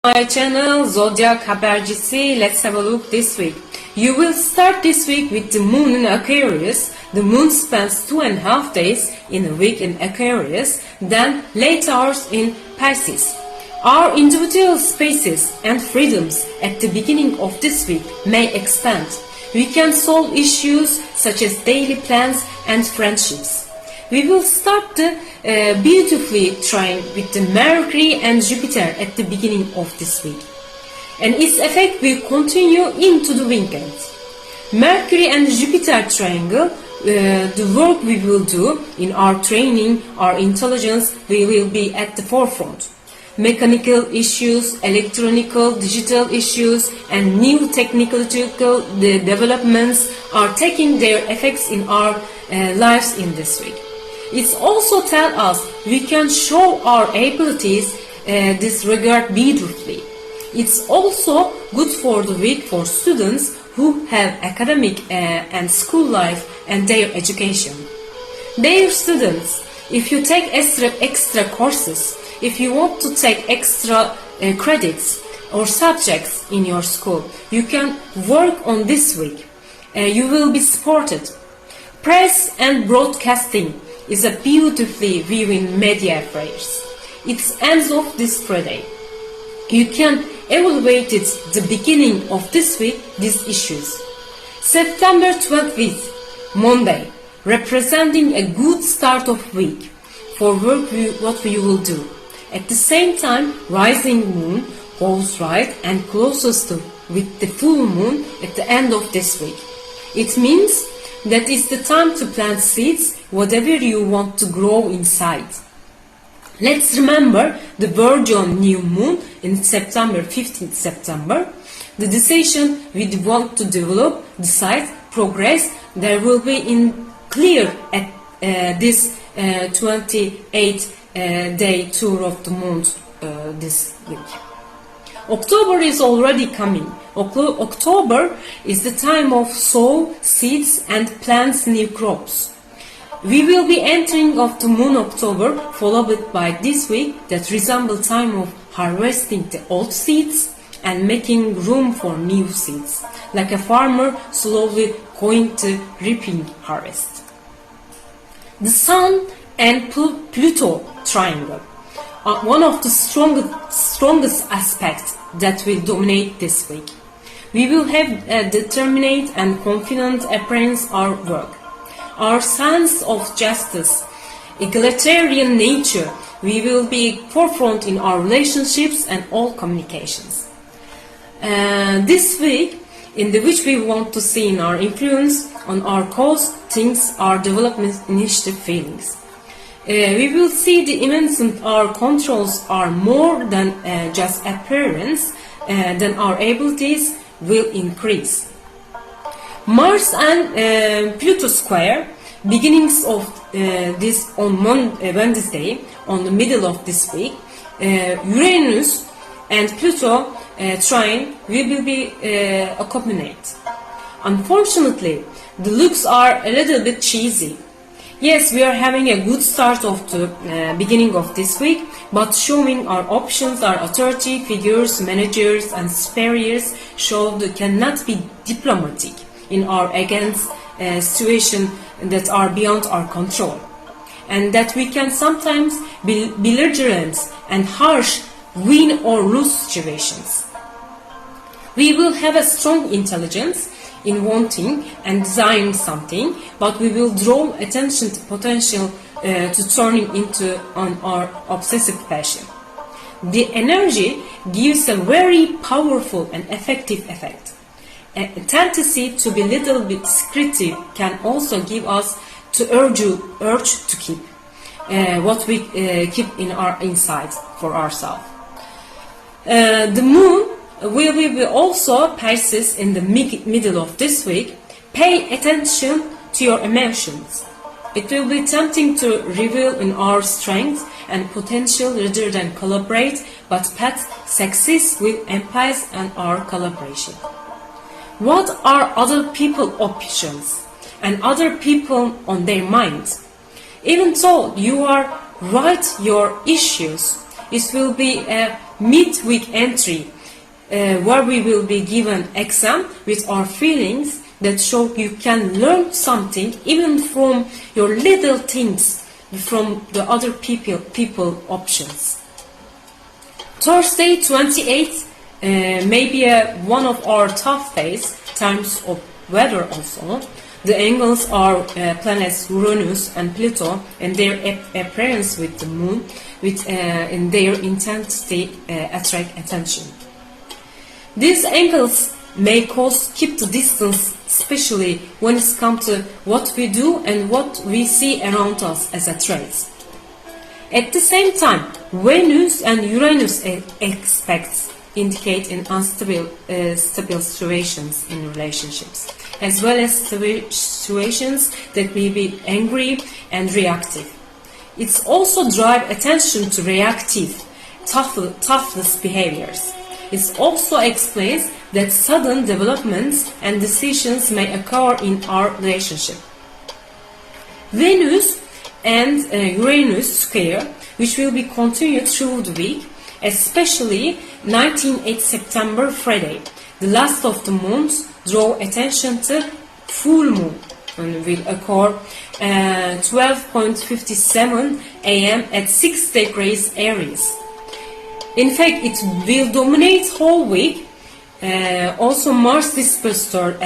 My channel Zodiac Habercisi. Let's have a look this week. You will start this week with the moon in Aquarius. The moon spends 2.5 days in a week in Aquarius, then late hours in Pisces. Our individual spaces and freedoms at the beginning of this week may expand. We can solve issues such as daily plans and friendships. We will start the beautifully trine with the Mercury and Jupiter at the beginning of this week. And its effect will continue into the weekend. Mercury and Jupiter triangle, the work we will do in our training, our intelligence, we will be at the forefront. Mechanical issues, electronical, digital issues, and new technological developments are taking their effects in our lives in this week. It also tells us we can show our abilities this regard beautifully. It's also good for the week for students who have academic and school life and their education. Dear students, if you take extra courses, if you want to take extra credits or subjects in your school, you can work on this week. You will be supported. Press and broadcasting is a beautifully viewing media affairs. It ends off this Friday. You can evaluate it the beginning of this week, these issues. September 20th, Monday, representing a good start of week for work what you will do. At the same time, rising moon goes right and closest to with the full moon at the end of this week. It means that it's the time to plant seeds, whatever you want to grow inside. Let's remember the Virgo New Moon in September, 15th September. The decision we want to develop, decide, progress, there will be in clear at this 28-day tour of the moon this week. October is already coming. October is the time of sow seeds and plant new crops. We will be entering of the moon October, followed by this week that resemble time of harvesting the old seeds and making room for new seeds, like a farmer slowly going to reaping harvest. The Sun and Pluto triangle are one of the strongest aspects that will dominate this week. We will have a determined and confident appearance our work. Our sense of justice, egalitarian nature, we will be forefront in our relationships and all communications. This week, in which we want to see in our influence on our cause, things, our development initiative feelings. We will see the immense our controls are more than just appearance, then our abilities will increase. Mars and Pluto square, beginnings of this on Wednesday, on the middle of this week, Uranus and Pluto trine will be accompanied. Unfortunately, the looks are a little bit cheesy. Yes, we are having a good start of the beginning of this week, but showing our options, our authority figures, managers and superiors show that cannot be diplomatic in our against situation that are beyond our control, and that we can sometimes be belligerent and harsh win or lose situations. We will have a strong intelligence in wanting and desiring something, but we will draw attention to potential to turning into on our obsessive passion. The energy gives a very powerful and effective effect. A tendency to be a little bit secretive can also give us to urge to keep what we keep in our inside for ourselves. The moon will be also Pisces in the middle of this week. Pay attention to your emotions. It will be tempting to reveal in our strength and potential rather than collaborate, but path success with empathy and our collaboration. What are other people's options and other people on their minds? Even though you are write your issues, it will be a midweek entry, where we will be given exam with our feelings that show you can learn something even from your little things, from the other people options. Thursday 28th may be one of our tough days, times of weather also. The angles are planets Uranus and Pluto and their appearance with the moon in their intensity attract attention. These angles may cause keep the distance, especially when it comes to what we do and what we see around us as a trait. At the same time, Venus and Uranus aspects indicate in unstable stable situations in relationships, as well as situations that may be angry and reactive. It also drives attention to reactive, toughness behaviors. It also explains that sudden developments and decisions may occur in our relationship. Venus and Uranus square, which will be continued through the week, especially 19th September Friday, the last of the month, draw attention to full moon and will occur 12:57 a.m. at 6 degrees Aries. In fact, it will dominate whole week. Also, Mars dispositor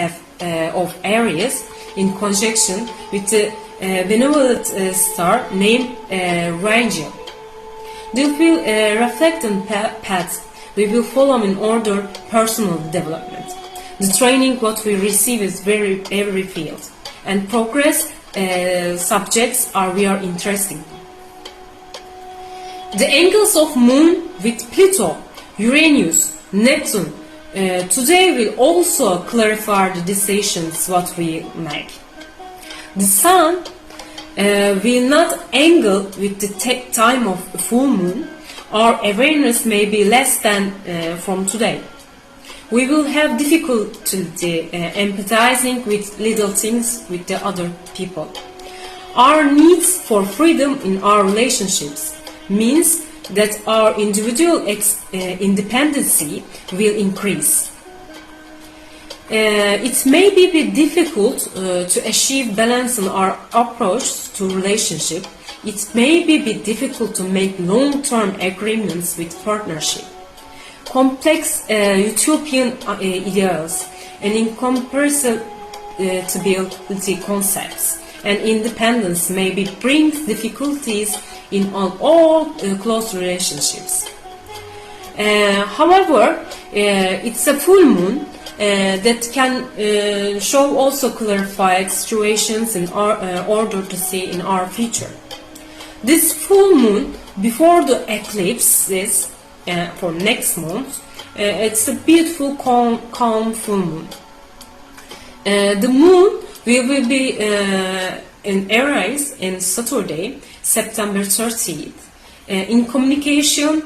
of Aries in conjunction with the benevolent star named Ranger. They will reflect on paths we will follow in order personal development. The training what we receive is every field, and progress subjects we are interesting. The angles of Moon with Pluto, Uranus, Neptune today will also clarify the decisions what we make. The Sun will not angle with the time of full moon. Our awareness may be less than from today. We will have difficulty empathizing with little things with the other people. Our needs for freedom in our relationships means that our individual independency will increase. It may be difficult to achieve balance in our approach to relationship. It may be difficult to make long-term agreements with partnership. Complex utopian ideals and incomprehensibility concepts and independence maybe brings difficulties in all close relationships. However, it's a full moon that can show also clarified situations in order to see in our future. This full moon before the eclipses for next month, it's a beautiful calm full moon. The moon will be in Aries in Saturday, September 30th. In communication,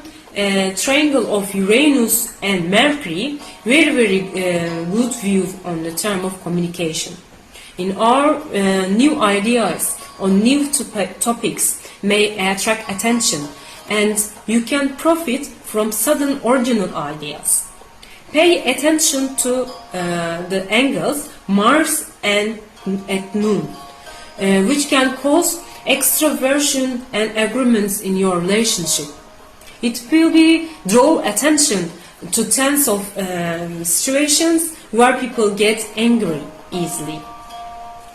triangle of Uranus and Mercury, very good view on the term of communication. In our new ideas on new topics may attract attention, and you can profit from sudden original ideas. Pay attention to the angles Mars and at noon, which can cause extraversion and agreements in your relationship. It will draw attention to tens of situations where people get angry easily.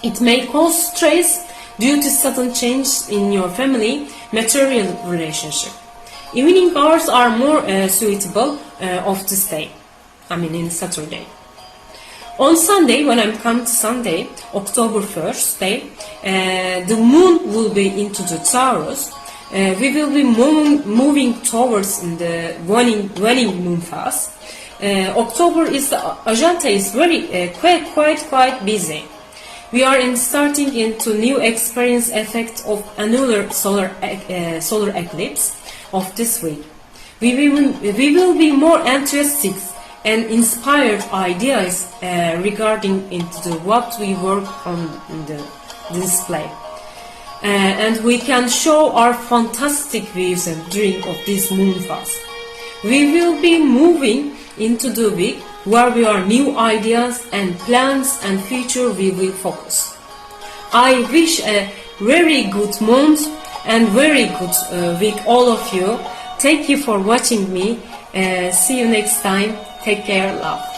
It may cause stress due to sudden change in your family material relationship. Evening hours are more suitable of this day, in Saturday. On Sunday, when I'm coming to Sunday, October 1st day, the moon will be into the Taurus. We will be moving towards the waning moon phase. October the agenda is very quite busy. We are starting into new experience effect of annular solar eclipse of this week. We will be more enthusiastic and inspired ideas regarding into what we work on the display. And we can show our fantastic views during of this moon phase. We will be moving into the week where we are new ideas and plans and future we will focus. I wish a very good month and very good week all of you. Thank you for watching me. See you next time. Take care. Love.